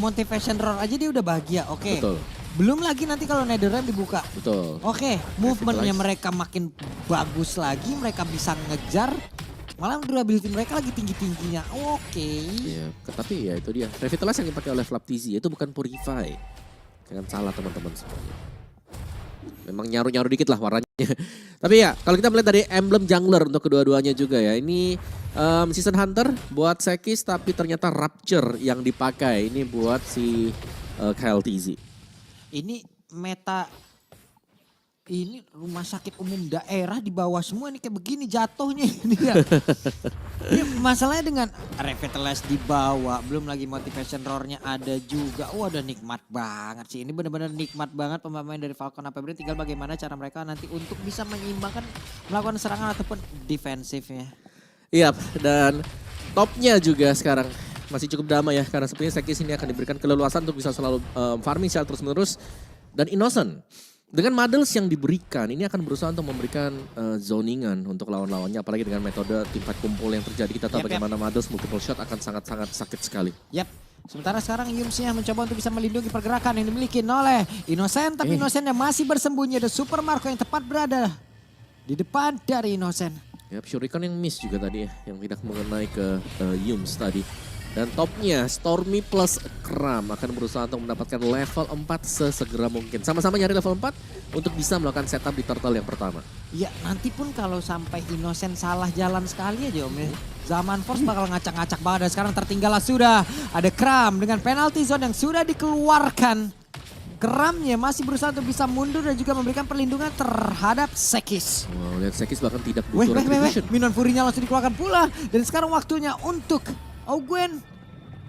motivation roar aja dia udah bahagia, oke. Betul. Belum lagi nanti kalau Netherrealm dibuka. Betul. Oke, movementnya Revitalize. mereka makin bagus lagi, mereka bisa ngejar. Malah durability mereka lagi tinggi-tingginya. Oke. Iya, tapi ya itu dia. Revitalize yang dipakai oleh Flaptizi itu bukan Purify. Jangan salah teman-teman semuanya. Memang nyaru-nyaru dikit lah warnanya. Tapi ya, kalau kita melihat dari emblem jungler untuk kedua-duanya juga ya. Ini Season Hunter buat Sekis tapi ternyata Rapture yang dipakai. Ini buat si KLTZ. Ini meta, ini rumah sakit umum daerah di bawah semua nih kayak begini jatuhnya ini ya. Ini masalahnya dengan Revitalize di bawah, belum lagi motivation roar-nya ada juga. Udah nikmat banget sih. Ini benar-benar nikmat banget pemain dari Falcon APB. Tinggal bagaimana cara mereka nanti untuk bisa menyeimbangkan melakukan serangan ataupun defensifnya. Iya, dan topnya juga sekarang masih cukup damai ya. Karena sepertinya Sekis ini akan diberikan keleluasan untuk bisa selalu farming secara terus-menerus. Dan Innocent. Dengan models yang diberikan, ini akan berusaha untuk memberikan zoningan untuk lawan-lawannya. Apalagi dengan metode tim fight kumpul yang terjadi. Kita tahu bagaimana models multiple shot akan sangat-sangat sakit sekali. Yap. Sementara sekarang Yumsnya mencoba untuk bisa melindungi pergerakan yang dimiliki oleh Innocent. Tapi Innocent yang masih bersembunyi. Ada Super Marco yang tepat berada di depan dari Innocent. Yap, Shuriken yang miss juga tadi ya. Yang tidak mengenai ke Yums tadi. Dan topnya Stormy plus Kram akan berusaha untuk mendapatkan level 4 sesegera mungkin. Sama-sama nyari level 4 untuk bisa melakukan setup di turtle yang pertama. Ya nanti pun kalau sampai Innocent salah jalan sekali aja Om ya. Zaman Force bakal ngacak-ngacak banget. Dan sekarang tertinggallah sudah ada Kram dengan penalty zone yang sudah dikeluarkan. Kramnya masih berusaha untuk bisa mundur dan juga memberikan perlindungan terhadap Sekis. Wow, lihat Sekis bahkan tidak butuh retribution. Minion Fury-nya langsung dikeluarkan pula. Dan sekarang waktunya untuk Ogwen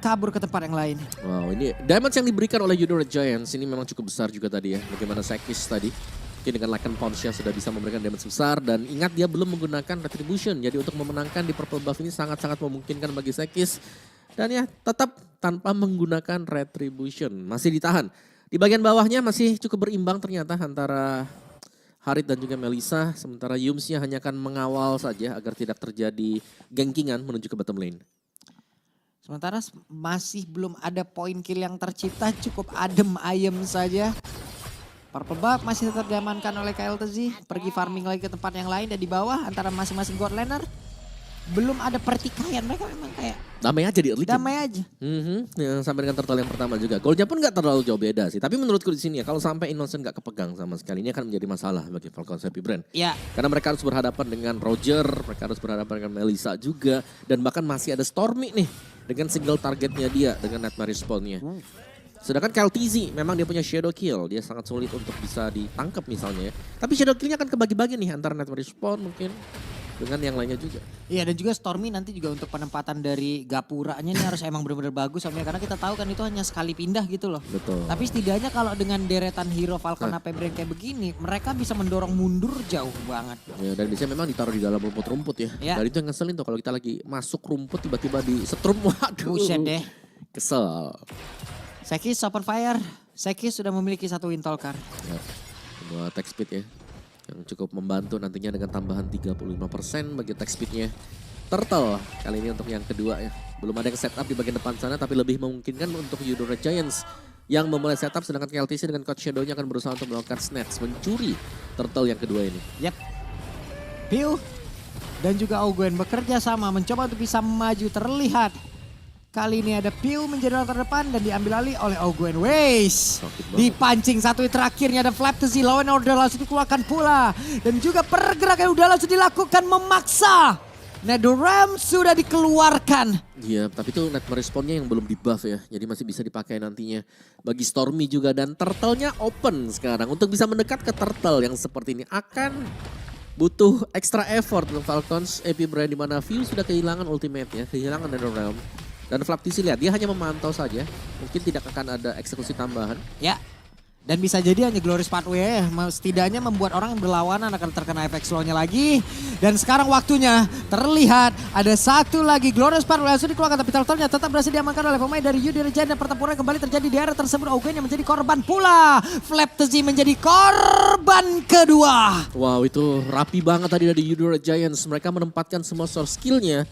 kabur ke tempat yang lain. Wow, ini damage yang diberikan oleh Eudora Giants ini memang cukup besar juga tadi ya. Bagaimana Sekis tadi. Mungkin dengan Lycan Punch-nya sudah bisa memberikan damage besar. Dan ingat dia belum menggunakan retribution. Jadi untuk memenangkan di purple buff ini sangat-sangat memungkinkan bagi Sekis. Dan ya tetap tanpa menggunakan retribution. Masih ditahan. Di bagian bawahnya masih cukup berimbang ternyata antara Harit dan juga Melissa. Sementara Yumsnya hanya akan mengawal saja agar tidak terjadi gengkingan menuju ke bottom lane. Sementara masih belum ada poin kill yang tercipta, cukup adem ayem saja. Purple buff masih tetap diamankan oleh KLTZ, pergi farming lagi ke tempat yang lain dan di bawah antara masing-masing god laner. Belum ada pertikaian, mereka memang kayak damai aja di early game. damai aja. Ya, sampai dengan turtle yang pertama juga. Goalnya pun gak terlalu jauh beda sih. Tapi menurutku di sini ya, kalau sampai Innocent gak kepegang sama sekali, ini akan menjadi masalah bagi Falcon Happy Brand. Ya. Karena mereka harus berhadapan dengan Roger, mereka harus berhadapan dengan Melissa juga. Dan bahkan masih ada Stormy nih, dengan single targetnya dia, dengan Nightmare Respawn-nya. Sedangkan KLTZ memang dia punya shadow kill, dia sangat sulit untuk bisa ditangkap misalnya ya. Tapi shadow kill-nya akan kebagi-bagi nih antara Nightmare Respawn mungkin dengan yang lainnya juga. Iya dan juga Stormy nanti juga untuk penempatan dari gapuranya ini harus emang benar-benar bagus Om ya. Karena kita tahu kan itu hanya sekali pindah gitu loh. Betul. Tapi setidaknya kalau dengan deretan hero Falcon AP Brand kayak begini, mereka bisa mendorong mundur jauh banget. Ya, dan biasanya memang ditaruh di dalam rumput-rumput ya. Ya. Dan itu yang ngeselin tuh kalau kita lagi masuk rumput tiba-tiba di setrum. Waduh. Buset deh. Kesel. Sekis open fire. Sekis sudah memiliki satu win card. Ya, buat attack speed ya. Yang cukup membantu nantinya dengan tambahan 35% bagi attack speednya. Turtle kali ini untuk yang kedua ya. Belum ada yang setup di bagian depan sana tapi lebih memungkinkan untuk Eudora Giants yang memulai setup. Sedangkan KLTC dengan Coach Shadow-nya akan berusaha untuk melakukan snatch, mencuri Turtle yang kedua ini. Yap. Pew dan juga Ogwen bekerja sama mencoba untuk bisa maju terlihat. Kali ini ada Pew menjadi orang terdepan dan diambil alih oleh Ogwen Waze. Dipancing satu terakhirnya ada Flaptizi, law and order langsung dikeluarkan pula. Dan juga pergerakan udah langsung dilakukan memaksa. Netherrealm sudah dikeluarkan. Iya, tapi itu Nightmare Respawn-nya yang belum di buff ya. Jadi masih bisa dipakai nantinya. Bagi Stormy juga dan Turtle-nya open sekarang. Untuk bisa mendekat ke Turtle yang seperti ini akan butuh extra effort untuk Falcons AP Brand di mana View sudah kehilangan ultimate-nya, kehilangan Netherrealm. Dan Flaptizi lihat, dia hanya memantau saja. Mungkin tidak akan ada eksekusi tambahan. Ya, dan bisa jadi hanya Glorious Pathway ya. Setidaknya membuat orang yang berlawanan akan terkena efek slow-nya lagi. Dan sekarang waktunya terlihat ada satu lagi Glorious Pathway langsung dikeluarkan. Tapi turtle-nya tetap berhasil diamankan oleh pemain dari Eudora Giants. Dan pertempuran kembali terjadi di area tersebut. Ogwen yang menjadi korban pula. Flaptizi menjadi korban kedua. Wow, itu rapi banget tadi dari Eudora Giants. Mereka menempatkan semua source skill-nya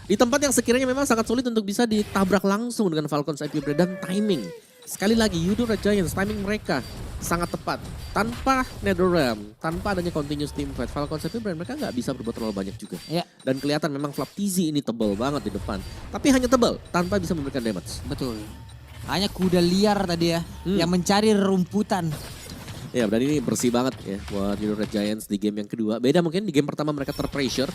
Di tempat yang sekiranya memang sangat sulit untuk bisa ditabrak langsung dengan Falcons IP Brand dan timing. Sekali lagi Yudo Red Giants, timing mereka sangat tepat. Tanpa Netherrealm, tanpa adanya continuous team fight, Falcons IP Brand mereka nggak bisa berbuat terlalu banyak juga. Ya, Dan kelihatan memang Flap TZ ini tebal banget di depan. Tapi hanya tebal, tanpa bisa memberikan damage. betul. Hanya kuda liar tadi ya, yang mencari rumputan. Ya, dan ini bersih banget ya buat Yudo Red Giants di game yang kedua. Beda mungkin di game pertama mereka terpressure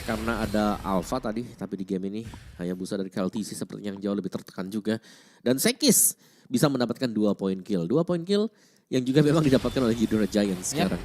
karena ada Alpha tadi. Tapi di game ini Hayabusa dari KLTC sepertinya yang jauh lebih tertekan juga. Dan Sekis bisa mendapatkan 2 poin kill. 2 poin kill yang juga memang didapatkan oleh Yudo Red Giants sekarang.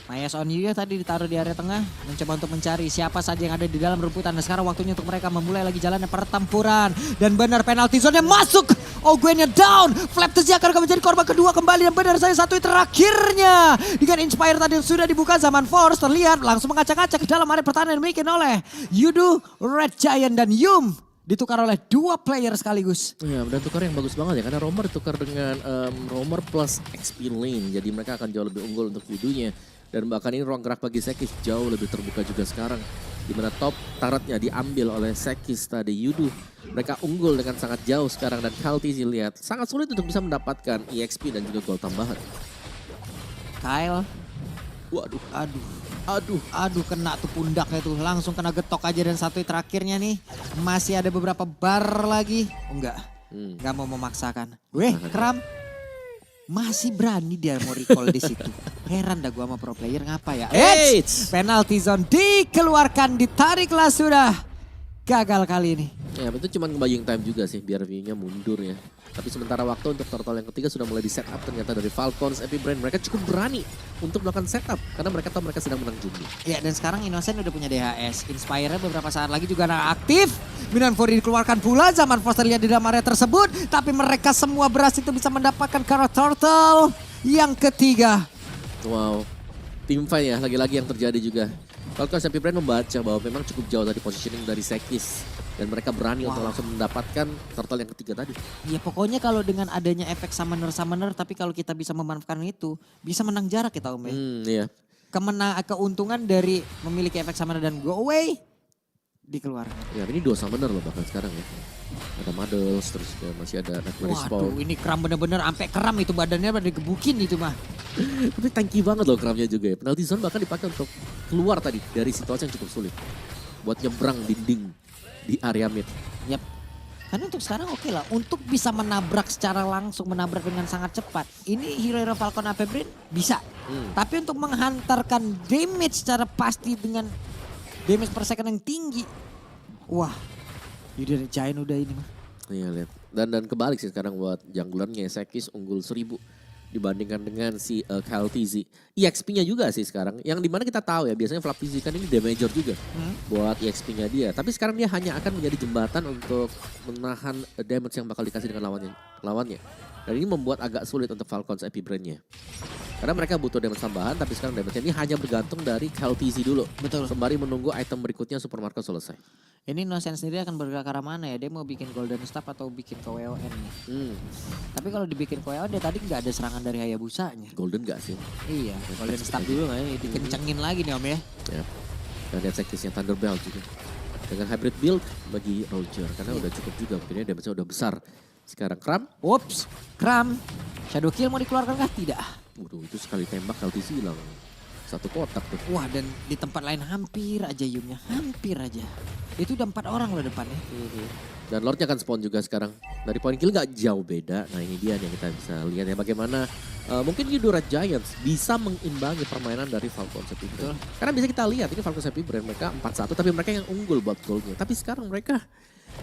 Mayas on you ya tadi ditaruh di area tengah. Mencoba untuk mencari siapa saja yang ada di dalam rumputan. Dan sekarang waktunya untuk mereka memulai lagi jalannya pertempuran. Dan benar penalti zone-nya masuk. Ogwennya down. Flap TZ akan menjadi korban kedua kembali. Dan benar saya satu terakhirnya. Dengan Inspire tadi yang sudah dibuka. Zaman Force terlihat langsung mengacak-acak ke dalam area pertahanan yang dimiliki oleh Yudo Red Giant dan Yum. Ditukar oleh 2 player sekaligus. Ya, dan tukar yang bagus banget ya. Karena Romer ditukar dengan Romer plus XP lane. Jadi mereka akan jauh lebih unggul untuk Yudunya. Dan bahkan ini ruang gerak bagi Sekis jauh lebih terbuka juga sekarang. Di mana top turretnya diambil oleh Sekis tadi Yudu. Mereka unggul dengan sangat jauh sekarang dan KLTC lihat sangat sulit untuk bisa mendapatkan EXP dan juga gol tambahan. Kyle. Waduh, Aduh kena tuh pundaknya tuh. Langsung kena getok aja dan satu terakhirnya nih. Masih ada beberapa bar lagi. Oh, enggak. Enggak mau memaksakan. Weh, Kram. Masih berani dia mau recall di situ. Heran dah gua sama pro player ngapa ya. Penalty zone dikeluarkan, ditariklah sudah. Gagal kali ini. ya itu cuma ngebaying time juga sih biar view-nya mundur ya. Tapi sementara waktu untuk turtle yang ketiga sudah mulai di setup ternyata dari Falcons Epic Brand. Mereka cukup berani untuk melakukan setup karena mereka tahu mereka sedang menang jumlah. Ya dan sekarang Innocent udah punya DHS. Inspire beberapa saat lagi juga aktif. Minan Fury dikeluarkan pula. Zaman Foster lihat di dalam area tersebut. Tapi mereka semua berhasil itu bisa mendapatkan Kara Turtle yang ketiga. Wow, team fight ya lagi-lagi yang terjadi juga. Falcons Epic Brand membaca bahwa memang cukup jauh tadi positioning dari Sekis. Dan mereka berani untuk langsung mendapatkan turtle yang ketiga tadi. Ya pokoknya kalau dengan adanya efek summoner, tapi kalau kita bisa memanfaatkan itu, bisa menang jarak kita Om ya. Iya. Keuntungan dari memiliki efek summoner dan go away, dikeluarkan. Ya ini 2 summoner loh bahkan sekarang ya. Ada Muddles, terus juga masih ada Nightmare Respawn. Waduh ini Kram bener-bener sampai kram itu badannya pada digebukin itu mah. Tapi tanky banget loh Kramnya juga ya. Penalty zone bahkan dipakai untuk keluar tadi dari situasi yang cukup sulit. Buat nyebrang dinding di area mid. Yap. Karena untuk sekarang oke lah. Untuk bisa menabrak secara langsung, menabrak dengan sangat cepat. Ini hero Falcon AP Brand bisa. Tapi untuk menghantarkan damage secara pasti dengan damage per second yang tinggi. Wah, Yudo Giant udah ini mah. Iya lihat. Dan kebalik sih sekarang buat junglernya Sekis unggul 1000 dibandingkan dengan si KLTZ. EXP-nya juga sih sekarang. Yang dimana kita tahu ya biasanya Flap TZ kan ini damager juga buat EXP-nya dia. Tapi sekarang dia hanya akan menjadi jembatan untuk menahan damage yang bakal dikasih dengan lawannya. Dan ini membuat agak sulit untuk Falcons IP Brand-nya. Karena mereka butuh damage tambahan tapi sekarang damage ini hanya bergantung dari KLTZ dulu. Betul. Sembari menunggu item berikutnya Supermarket selesai. Ini Innocent sendiri akan bergerak ke arah mana ya? Dia mau bikin Golden Staff atau bikin ke WON nih? Tapi kalau dibikin ke WON dia tadi nggak ada serangan dari Hayabusanya. Golden gak sih? Iya, Golden Staff dulu nggak ya? Dikencengin lagi nih Om ya. Ya. Dan lihat Sekisnya Thunderbelt juga. Dengan hybrid build bagi Roger. Karena udah cukup juga. Mungkin damage-nya udah besar. Sekarang Kram. Whoops, Kram. Shadow Kill mau dikeluarkan kah? Tidak. Waduh itu sekali tembak LTC hilang. 1 kotak tuh. Wah dan di tempat lain hampir aja Yumnya. Hampir aja. Itu udah 4 orang loh depannya. Dan Lordnya akan spawn juga sekarang. Dari point kill gak jauh beda. Nah ini dia yang kita bisa lihat ya bagaimana mungkin Yudo Red Giants bisa mengimbangi permainan dari Falcons Epic Brand. Karena bisa kita lihat ini Falcons Epic Brand mereka 4-1 tapi mereka yang unggul buat golnya. Tapi sekarang mereka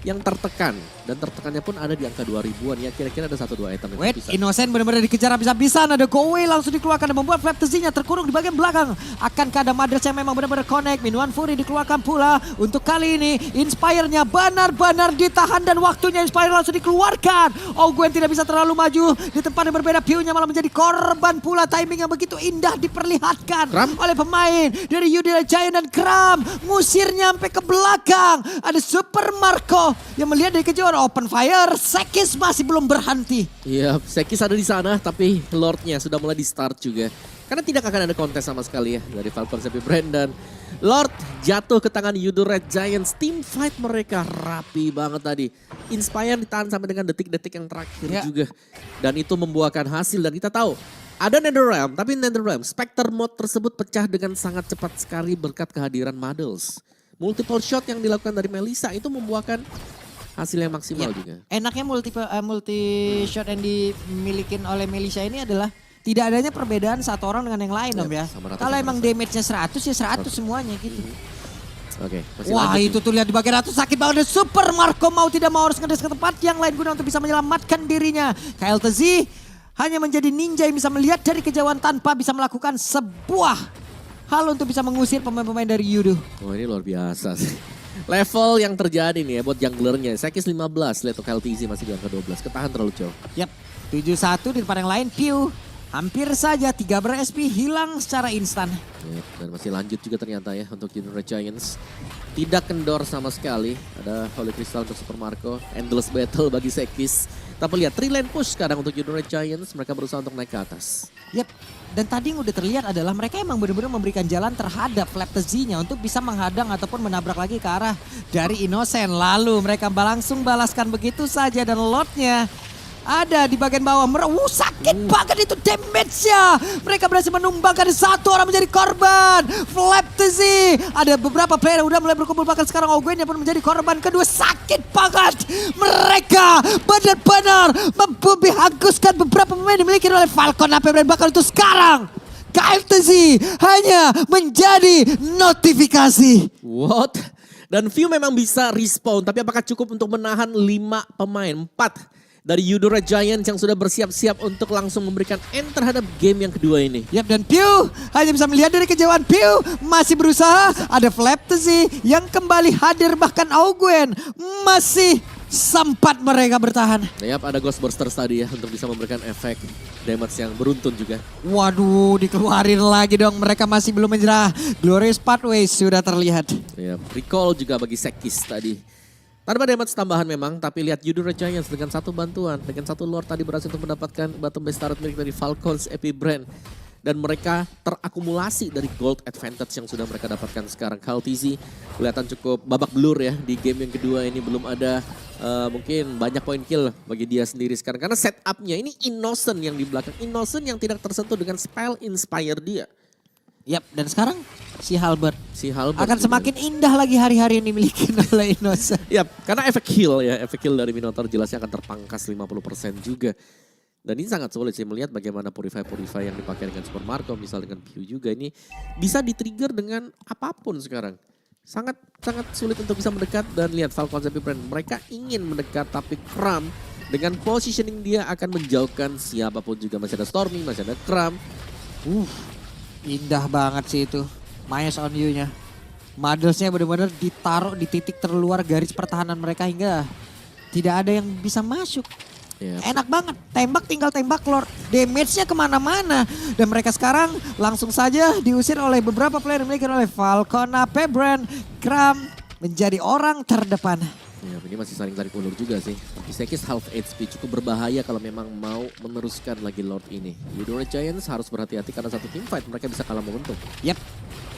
yang tertekan. Dan tertekannya pun ada di angka 2000-an ya. Kira-kira ada 1-2 item yang Wait, bisa. Innocent benar-benar dikejar habis-habisan. Ada go away langsung dikeluarkan dan membuat Flap TZ-nya terkurung di bagian belakang. Akankah ada Madras yang memang benar-benar connect. Minuan Fury dikeluarkan pula. Untuk kali ini Inspire-nya benar-benar ditahan dan waktunya Inspire langsung dikeluarkan. Ogwen tidak bisa terlalu maju. Di tempat yang berbeda Piu-nya malah menjadi korban pula. Timing yang begitu indah diperlihatkan Kram? oleh pemain dari Yudo Giant dan Kram. Ngusirnya sampai ke belakang. Ada Super Marco yang melihat dari kejauhan open fire. Sekis masih belum berhenti. Iya, Sekis ada di sana tapi Lordnya sudah mulai di start juga. Karena tidak akan ada kontes sama sekali ya dari Falcons Epic Brand dan Lord jatuh ke tangan Yudo Red Giants. Team fight mereka rapi banget tadi. Inspire ditahan sampai dengan detik-detik yang terakhir juga. Dan itu membuahkan hasil dan kita tahu ada Netherrealm, tapi Netherrealm Spectre mode tersebut pecah dengan sangat cepat sekali berkat kehadiran Muddles. Multiple shot yang dilakukan dari Melissa itu membuahkan hasil yang maksimal juga. Enaknya multi shot yang dimiliki oleh Melissa ini adalah tidak adanya perbedaan satu orang dengan yang lain Om ya. Kalau emang damage-nya 100 ya 100 semuanya gitu. Oke, wah itu tuh lihat di bagian atas sakit banget. Super Marco mau tidak mau harus ngedes ke tempat yang lain guna untuk bisa menyelamatkan dirinya. KLTZ hanya menjadi ninja yang bisa melihat dari kejauhan tanpa bisa melakukan sebuah hal untuk bisa mengusir pemain-pemain dari Yudo. Oh ini luar biasa sih. Level yang terjadi nih ya buat junglernya. Sekis 15, lihat tuh KLTZ masih di angka 12. Ketahan terlalu jauh. Yap, 7-1 di depan yang lain. Pew, hampir saja 3 ber-SP hilang secara instan. Yep, dan masih lanjut juga ternyata ya untuk Yudo Red Giants. Tidak kendor sama sekali. Ada Holy Crystal untuk Super Marco. Endless battle bagi Sekis. Tapi lihat 3 lane push sekarang untuk Yudo Red Giants. Mereka berusaha untuk naik ke atas. Yap, dan tadi yang udah terlihat adalah mereka emang benar-benar memberikan jalan terhadap Flaptz-nya untuk bisa menghadang ataupun menabrak lagi ke arah dari Innocent. Lalu mereka langsung balaskan begitu saja dan Lordnya ada di bagian bawah. Sakit banget itu damage-nya. Mereka berhasil menumbangkan satu orang menjadi korban. Flaptz. Ada beberapa player yang udah mulai berkumpul. Bahkan sekarang Ogwen yang pun menjadi korban kedua. Sakit banget. Mereka benar-benar menghanguskan beberapa pemain dimiliki oleh Falcon AP Brand. Bahkan itu sekarang KLTZ hanya menjadi notifikasi. What? Dan View memang bisa respawn. Tapi apakah cukup untuk menahan 5 pemain? 4 dari Yudo Red Giants yang sudah bersiap-siap untuk langsung memberikan end terhadap game yang kedua ini. Yap, dan Pew hanya bisa melihat dari kejauhan. Pew masih berusaha. Ada Flaptz yang kembali hadir, bahkan Ogwen masih sempat mereka bertahan. Yap, ada Ghost Bursters tadi ya untuk bisa memberikan efek damage yang beruntun juga. Waduh, dikeluarin lagi dong. Mereka masih belum menyerah. Glorious Pathways sudah terlihat. Yap, recall juga bagi Sekis tadi. Tanpa damage tambahan memang, tapi lihat Yudo Red Giants dengan satu bantuan, dengan satu Lord tadi berhasil untuk mendapatkan bottom base turret milik dari Falcons Epic Brand. Dan mereka terakumulasi dari gold advantage yang sudah mereka dapatkan sekarang. KLTZ kelihatan cukup babak belur ya di game yang kedua ini. Belum ada mungkin banyak point kill bagi dia sendiri sekarang. Karena setupnya ini Innocent yang di belakang. Innocent yang tidak tersentuh dengan spell inspire dia. Yap, dan sekarang si Halberd akan juga semakin indah lagi hari-hari yang dimiliki oleh Innocent. Yap, karena efek heal ya, efek heal dari Minotaur jelasnya akan terpangkas 50% juga. Dan ini sangat sulit sih melihat bagaimana Purify yang dipakai dengan Super Marco, misal dengan Pew juga ini bisa di-trigger dengan apapun sekarang. Sangat sulit untuk bisa mendekat dan lihat Falcons Epic Brand. Mereka ingin mendekat tapi Cram dengan positioning dia akan menjauhkan siapapun juga. Masih ada Stormy, masih ada Cram. Indah banget sih itu. Mayas on you-nya. Muddles-nya benar-benar ditaruh di titik terluar garis pertahanan mereka hingga tidak ada yang bisa masuk. Enak banget, tembak tinggal tembak Lord. Damage-nya kemana-mana. Dan mereka sekarang langsung saja diusir oleh beberapa player yang dimiliki oleh Falcon AP Brand. Cram menjadi orang terdepan. Ya, ini masih saling tarik ulur juga sih. Tapi Sekis half HP cukup berbahaya kalau memang mau meneruskan lagi Lord ini. Yudo Red Giants harus berhati-hati karena satu team fight mereka bisa kalah momentum. Yap,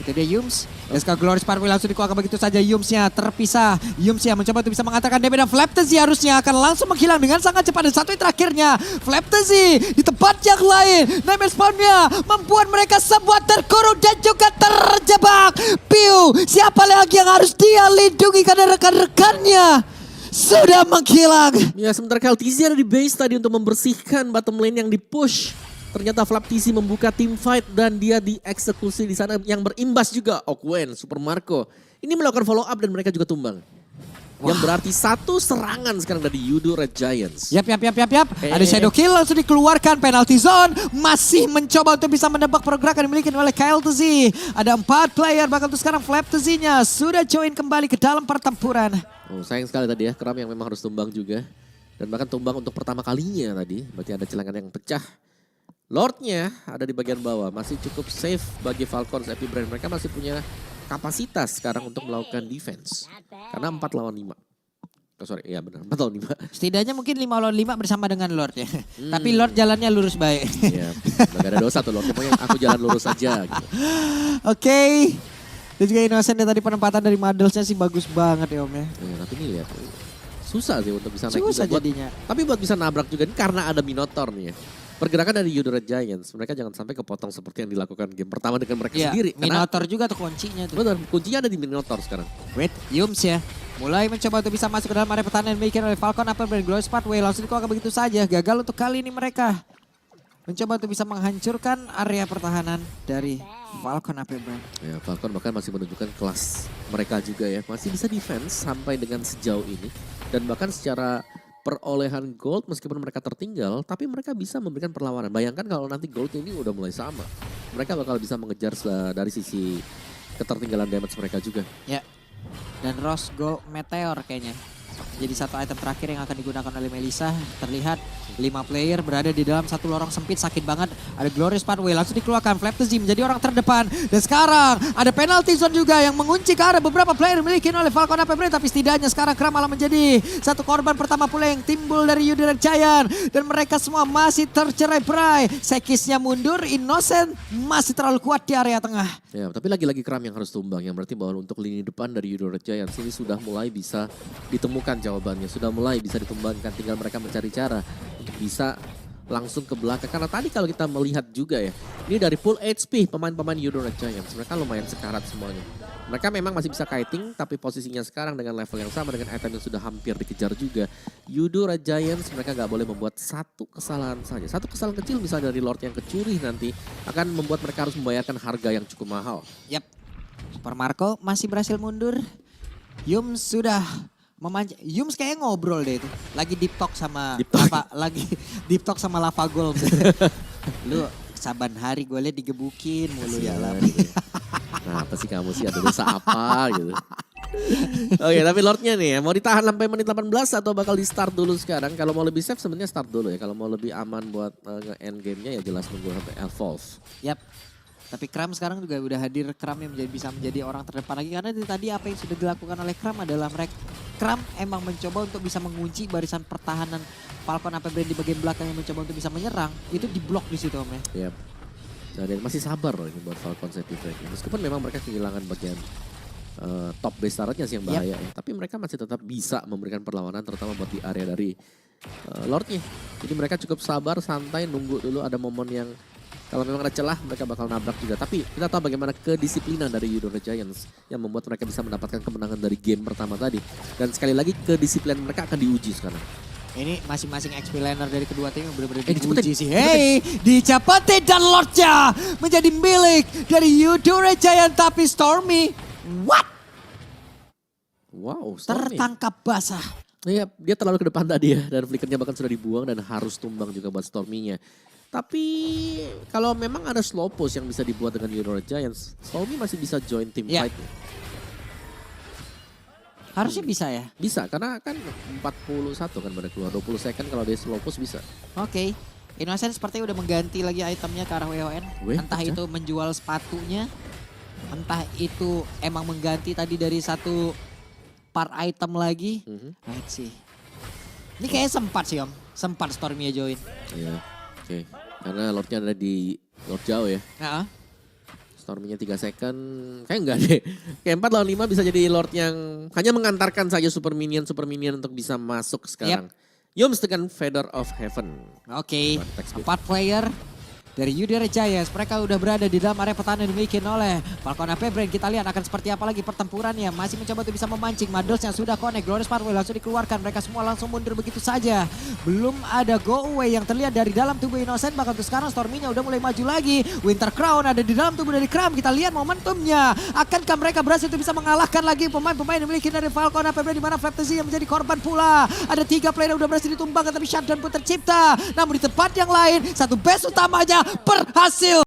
itu dia Yums. SK Glorious Pathway langsung dikeluarkan begitu saja. Yumsnya terpisah. Yums yang mencoba untuk bisa mengatakan damage dan Flaptz harusnya akan langsung menghilang dengan sangat cepat. Dan satu yang terakhirnya Flaptz di tempat yang lain. Nightmare Spawn-nya membuat mereka semua terkurung dan juga terjebak. Pew, siapa lagi yang harus dia lindungi karena rekan-rekannya sudah menghilang. Ya, sementara KLTZ ada di base tadi untuk membersihkan bottom lane yang di-push. Ternyata Flaptz membuka team fight dan dia dieksekusi di sana yang berimbas juga Ogwen, Super Marco. Ini melakukan follow up dan mereka juga tumbang. Yang berarti satu serangan sekarang dari Yudo Red Giants. Yap. Ada shadow kill langsung dikeluarkan. Penalty zone masih mencoba untuk bisa menebak pergerakan dimiliki oleh KLTZ. Ada 4 player bahkan untuk sekarang Flaptz-nya sudah join kembali ke dalam pertempuran. Oh, sayang sekali tadi ya, Cram yang memang harus tumbang juga. Dan bahkan tumbang untuk pertama kalinya tadi. Berarti ada celengan yang pecah. Lordnya ada di bagian bawah, masih cukup safe bagi Falcons Epic Brand. Mereka masih punya kapasitas sekarang untuk melakukan defense. Karena 4 lawan 5. Oh, sorry, iya benar. 4 lawan 5. Setidaknya mungkin 5 lawan 5 bersama dengan Lord ya. Tapi Lord jalannya lurus baik. Iya, gak ada dosa tuh Lord. Pokoknya aku jalan lurus aja gitu. Oke. Dan juga Innocent tadi penempatan dari Madelsnya sih bagus banget ya Om ya. Tapi ini lihat, susah sih untuk bisa naik. Susah juga. jadinya. Tapi buat bisa nabrak juga ini karena ada Minotaur nih ya. Pergerakan dari Eudora Giants, mereka jangan sampai kepotong seperti yang dilakukan game pertama dengan mereka sendiri. Minotaur juga tuh kuncinya tuh. Benar, kuncinya ada di Minotaur sekarang. Wait, Yums ya. Mulai mencoba untuk bisa masuk ke dalam area pertahanan yang dimiliki oleh Falcon Upper Brain. Glorious Pathway langsung dikeluarkan begitu saja. Gagal untuk kali ini mereka. Mencoba untuk bisa menghancurkan area pertahanan dari Falcon Upper Brain. Ya, Falcon bahkan masih menunjukkan kelas mereka juga ya. Masih bisa defense sampai dengan sejauh ini. Dan bahkan secara perolehan gold meskipun mereka tertinggal, tapi mereka bisa memberikan perlawanan. Bayangkan kalau nanti gold ini udah mulai sama. Mereka bakal bisa mengejar dari sisi ketertinggalan damage mereka juga. Ya, dan Rose Gold Meteor kayaknya. Jadi satu item terakhir yang akan digunakan oleh Melissa. Terlihat 5 player berada di dalam satu lorong sempit, sakit banget. Ada Glorious Pathway langsung dikeluarkan. Flaptzy menjadi orang terdepan. Dan sekarang ada penalty zone juga yang mengunci ke arah beberapa player dimiliki oleh Falcon Upper Brain. Tapi setidaknya sekarang Kram malah menjadi satu korban pertama pula yang timbul dari Eudora Giant. Dan mereka semua masih tercerai-berai. Sekisnya mundur, Innocent masih terlalu kuat di area tengah. Ya, tapi lagi-lagi Kram yang harus tumbang. Yang berarti bahwa untuk lini depan dari Eudora Giants ini sudah mulai bisa ditemukan jawabannya. Sudah mulai bisa ditumbangkan. Tinggal mereka mencari cara untuk bisa langsung ke belakang. Karena tadi kalau kita melihat juga ya, ini dari full HP pemain-pemain Eudora Giants. Mereka lumayan sekarat semuanya. Mereka memang masih bisa kiting, tapi posisinya sekarang dengan level yang sama, dengan item yang sudah hampir dikejar juga. Eudora Giants mereka gak boleh membuat satu kesalahan saja. Satu kesalahan kecil misalnya dari Lord yang kecuri nanti akan membuat mereka harus membayarkan harga yang cukup mahal. Yap, Super Marco masih berhasil mundur. Yums sudah Yums kayaknya ngobrol deh itu. Lagi deep talk sama lagi deep talk sama Lava Gold. Lu saban hari gue liat digebukin mulu ya Lava. Nah, apa sih kamu sih, ada dosa apa gitu. Oke, tapi Lordnya nih ya, mau ditahan sampai menit 18 atau bakal di start dulu sekarang? Kalau mau lebih safe sebenarnya start dulu ya. Kalau mau lebih aman buat nge-end gamenya ya jelas nunggu sampai evolve. Yap. Tapi Kram sekarang juga udah hadir, Kram yang bisa menjadi orang terdepan lagi. Karena tadi apa yang sudah dilakukan oleh Kram adalah Kram emang mencoba untuk bisa mengunci barisan pertahanan Falcon Upper Brain di bagian belakang yang mencoba untuk bisa menyerang. Itu diblok di situ Om ya. Yap. Dan masih sabar loh ini buat Falcon Safety Track. Meskipun memang mereka kehilangan bagian top base turretnya sih yang bahaya ya. Tapi mereka masih tetap bisa memberikan perlawanan terutama buat di area dari Lordnya. Jadi mereka cukup sabar, santai, nunggu dulu ada momen yang kalau memang ada celah mereka bakal nabrak juga. Tapi kita tahu bagaimana kedisiplinan dari Eudora Giants yang membuat mereka bisa mendapatkan kemenangan dari game pertama tadi. Dan sekali lagi kedisiplinan mereka akan diuji sekarang. Ini masing-masing XP laner dari kedua tim yang benar-benar diuji sih. Hey, dicepetin dan Lordnya menjadi milik dari Eudora Giant. Tapi Stormy, what? Wow, Stormy tertangkap basah. Iya, dia terlalu ke depan tadi ya. Dan flickernya bahkan sudah dibuang dan harus tumbang juga buat Stormy-nya. Tapi kalau memang ada slow push yang bisa dibuat dengan Eudora Giants, Stormy masih bisa join team fight. Harusnya bisa ya? Bisa, karena kan 41 kan pada keluar. 20 second kalau dia slow push bisa. Oke. Innocent sepertinya udah mengganti lagi itemnya ke arah WON. Entah itu menjual sepatunya. Entah itu emang mengganti tadi dari satu part item lagi. Let's see. Ini kayaknya sempat sih Om. Sempat Stormy join. Iya, oke. Karena Lordnya ada di Lord jauh ya. Stormy-nya 3 second, kayak enggak deh. Kayak 4 lawan 5 bisa jadi Lord yang hanya mengantarkan saja super minion untuk bisa masuk sekarang. Yums dengan Feather of Heaven. Oke, 4 player dari Eudora Giants. Mereka udah berada di dalam area pertahanan yang dimiliki oleh Falcon Upper Brain. Kita lihat akan seperti apa lagi pertempurannya. Masih mencoba untuk bisa memancing. Madels yang sudah connect. Glorious Pathway langsung dikeluarkan. Mereka semua langsung mundur begitu saja. Belum ada go away yang terlihat dari dalam tubuh Innocent. Bahkan untuk sekarang Stormy-nya udah mulai maju lagi. Winter Crown ada di dalam tubuh dari Kram. Kita lihat momentumnya. Akankah mereka berhasil untuk bisa mengalahkan lagi pemain-pemain yang dimiliki dari Falcon Upper Brain. Di mana Flaptzy yang menjadi korban pula. Ada 3 player yang udah berhasil ditumbangkan. Tapi shutdown pun tercipta. Namun di tempat yang lain, satu base utamanya berhasil